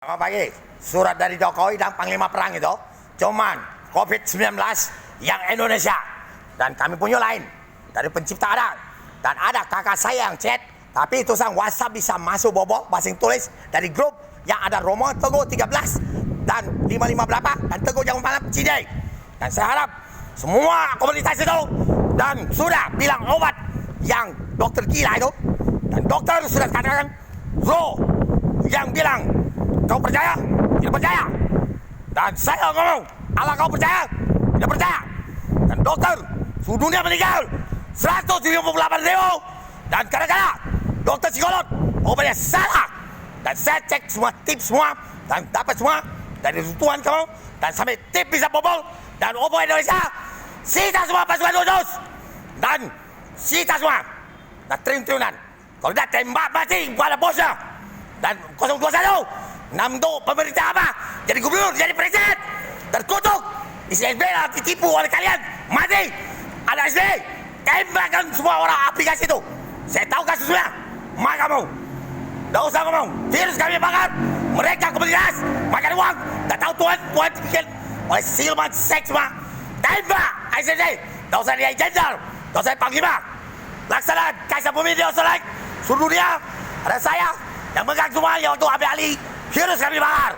Selamat pagi, surat dari Jokowi dan Panglima Perang itu cuman COVID-19 yang Indonesia. Dan kami punya lain dari pencipta ada. Dan ada kakak saya yang chat, tapi itu sang WhatsApp bisa masuk bobo, basing tulis dari grup yang ada Romo Teguh 13 dan 55 berapa dan Teguh Jangan Malam Cidai. Dan saya harap semua komunitas itu dan sudah bilang obat yang dokter gila itu, dan dokter sudah katakan Zo yang bilang kau percaya? Tidak percaya. Dan saya ngomong, Allah kau percaya? Tidak percaya. Dan dokter, seluruh dunia meninggal 178.000. Dan kadang-kadang dokter psikolog obatnya salah. Dan saya cek semua tips semua dan dapat semua dari Tuhan kamu. Dan sampai tip bisa bobol. Dan obat Indonesia sita semua pasukan khusus. Dan sita semua. Dan triliun-triliunan. Kalau tidak tembak mati pada bosnya. Dan 021 Namdo pemerintah apa? Jadi gubernur, jadi presiden. Terkutuk. Isi SB lah ditipu oleh kalian. Mati. Ada SB. Tembakkan semua orang aplikasi itu. Saya tahu kasusnya. Mak kamu. Tidak usah ngomong. Virus kami bakar. Mereka komunitas. Makan uang. Tak tahu Tuhan dibikin oleh siluman seks semua. Tembak. ICC. Tidak usah dia jenderal. Tidak usah panglima. Laksana Kaisar Bumi dia selek. Seluruh dunia. Ada saya yang megang semua yang untuk ambil alih virus kami bakar.